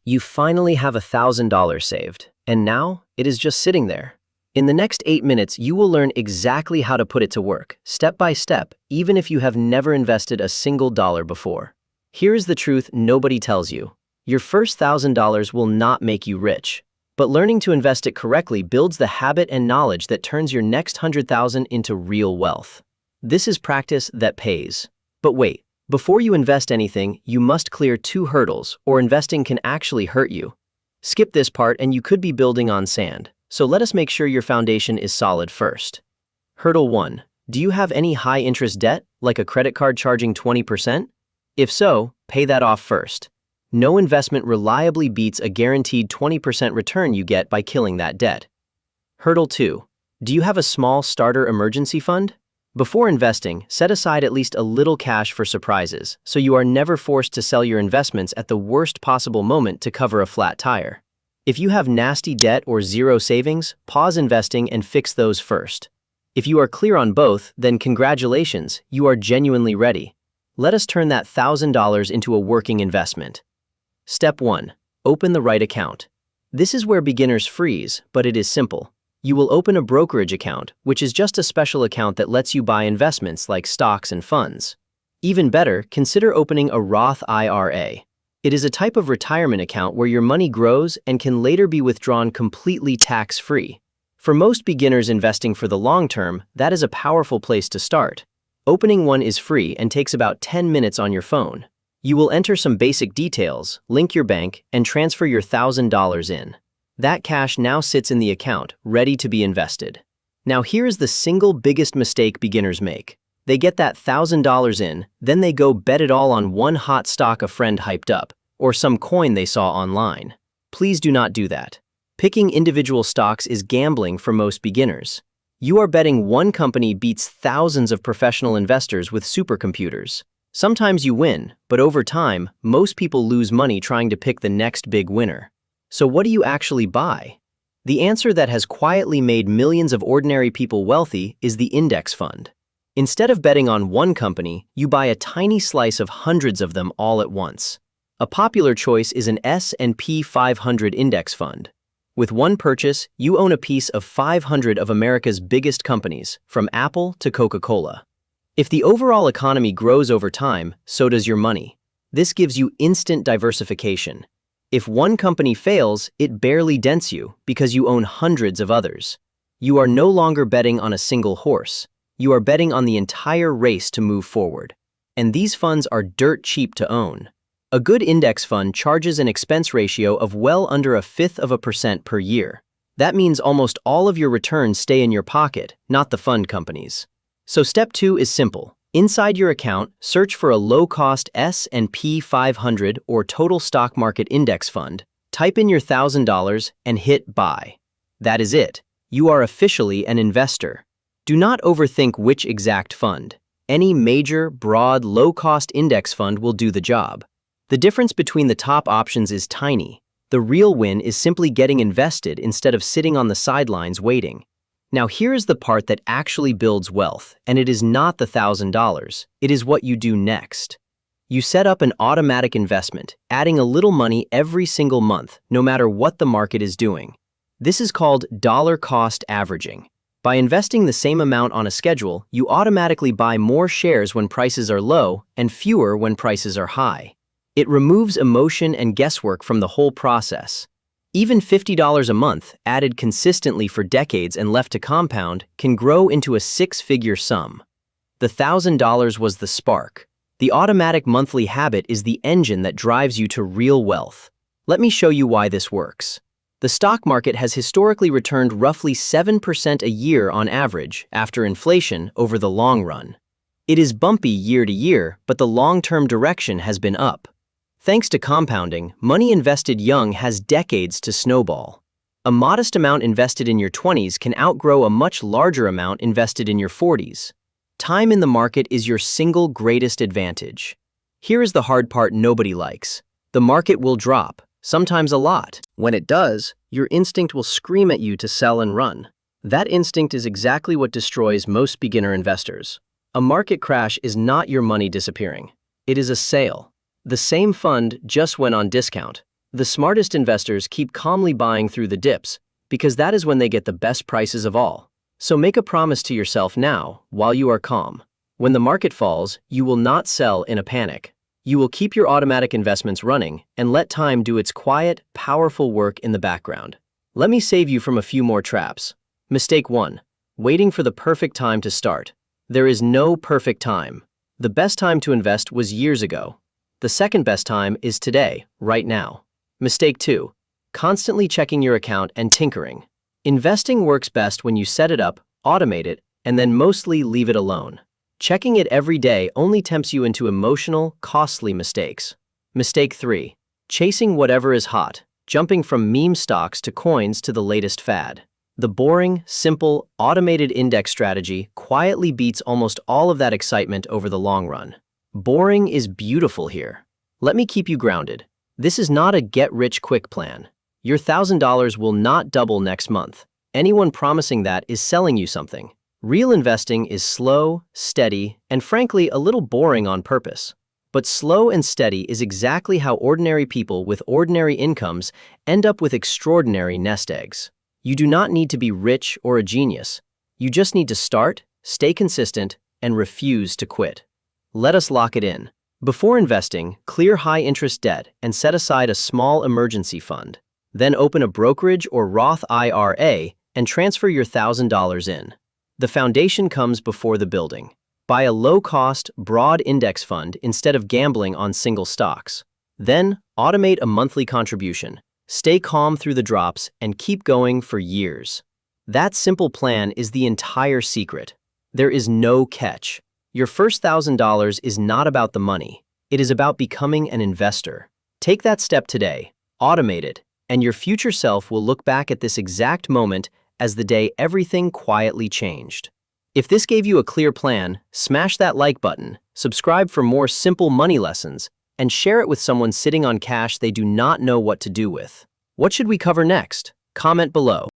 You finally have $1,000 saved, and now it is just sitting there. In the next 8 minutes, you will learn exactly how to put it to work, step by step, even if you have never invested a single dollar before. Here's the truth nobody tells you. Your first $1,000 will not make you rich, but learning to invest it correctly builds the habit and knowledge that turns your next 100,000 into real wealth. This is practice that pays. But wait, before you invest anything, you must clear 2 hurdles, or investing can actually hurt you. Skip this part and you could be building on sand. So let us make sure your foundation is solid first. Hurdle 1. Do you have any high-interest debt, like a credit card charging 20%? If so, pay that off first. No investment reliably beats a guaranteed 20% return you get by killing that debt. Hurdle 2. Do you have a small starter emergency fund? Before investing, set aside at least a little cash for surprises, so you are never forced to sell your investments at the worst possible moment to cover a flat tire. If you have nasty debt or zero savings, pause investing and fix those first. If you are clear on both, then congratulations, you are genuinely ready. Let us turn that $1,000 into a working investment. Step 1. Open the right account. This is where beginners freeze, but it is simple. You will open a brokerage account, which is just a special account that lets you buy investments like stocks and funds. Even better, consider opening a Roth IRA. It is a type of retirement account where your money grows and can later be withdrawn completely tax-free. For most beginners investing for the long term, that is a powerful place to start. Opening one is free and takes about 10 minutes on your phone. You will enter some basic details, link your bank, and transfer your $1,000 in. That cash now sits in the account, ready to be invested. Now here is the single biggest mistake beginners make. They get that $1,000 in, then they go bet it all on one hot stock a friend hyped up, or some coin they saw online. Please do not do that. Picking individual stocks is gambling for most beginners. You are betting one company beats thousands of professional investors with supercomputers. Sometimes you win, but over time, most people lose money trying to pick the next big winner. So what do you actually buy? The answer that has quietly made millions of ordinary people wealthy is the index fund. Instead of betting on one company, you buy a tiny slice of hundreds of them all at once. A popular choice is an S&P 500 index fund. With one purchase, you own a piece of 500 of America's biggest companies, from Apple to Coca-Cola. If the overall economy grows over time, so does your money. This gives you instant diversification. If one company fails, it barely dents you because you own hundreds of others. You are no longer betting on a single horse. You are betting on the entire race to move forward. And these funds are dirt cheap to own. A good index fund charges an expense ratio of well under 0.5% per year. That means almost all of your returns stay in your pocket, not the fund companies. So step 2 is simple. Inside your account, search for a low-cost S&P 500 or total stock market index fund, type in your $1,000 and hit buy. That is it. You are officially an investor. Do not overthink which exact fund. Any major, broad, low-cost index fund will do the job. The difference between the top options is tiny. The real win is simply getting invested instead of sitting on the sidelines waiting. Now here is the part that actually builds wealth, and it is not the $1,000. It is what you do next. You set up an automatic investment, adding a little money every single month, no matter what the market is doing. This is called dollar cost averaging. By investing the same amount on a schedule, you automatically buy more shares when prices are low and fewer when prices are high. It removes emotion and guesswork from the whole process. Even $50 a month, added consistently for decades and left to compound, can grow into a 6-figure sum. The $1,000 was the spark. The automatic monthly habit is the engine that drives you to real wealth. Let me show you why this works. The stock market has historically returned roughly 7% a year on average after inflation over the long run. It is bumpy year to year, but the long-term direction has been up. Thanks to compounding, money invested young has decades to snowball. A modest amount invested in your 20s can outgrow a much larger amount invested in your 40s. Time in the market is your single greatest advantage. Here is the hard part nobody likes. The market will drop, sometimes a lot. When it does, your instinct will scream at you to sell and run. That instinct is exactly what destroys most beginner investors. A market crash is not your money disappearing. It is a sale. The same fund just went on discount. The smartest investors keep calmly buying through the dips because that is when they get the best prices of all. So make a promise to yourself now while you are calm. When the market falls, you will not sell in a panic. You will keep your automatic investments running and let time do its quiet, powerful work in the background. Let me save you from a few more traps. Mistake 1. Waiting for the perfect time to start. There is no perfect time. The best time to invest was years ago. The second best time is today, right now. Mistake 2. Constantly checking your account and tinkering. Investing works best when you set it up, automate it, and then mostly leave it alone. Checking it every day only tempts you into emotional, costly mistakes. Mistake 3. Chasing whatever is hot, jumping from meme stocks to coins to the latest fad. The boring, simple, automated index strategy quietly beats almost all of that excitement over the long run. Boring is beautiful here. Let me keep you grounded. This is not a get-rich-quick plan. Your $1,000 will not double next month. Anyone promising that is selling you something. Real investing is slow, steady, and frankly a little boring on purpose. But slow and steady is exactly how ordinary people with ordinary incomes end up with extraordinary nest eggs. You do not need to be rich or a genius. You just need to start, stay consistent, and refuse to quit. Let us lock it in. Before investing, clear high-interest debt and set aside a small emergency fund. Then open a brokerage or Roth IRA and transfer your $1,000 in. The foundation comes before the building. Buy a low-cost, broad index fund instead of gambling on single stocks. Then, automate a monthly contribution. Stay calm through the drops and keep going for years. That simple plan is the entire secret. There is no catch. Your first $1,000 is not about the money. It is about becoming an investor. Take that step today, automate it, and your future self will look back at this exact moment as the day everything quietly changed. If this gave you a clear plan, smash that like button, subscribe for more simple money lessons, and share it with someone sitting on cash they do not know what to do with. What should we cover next? Comment below.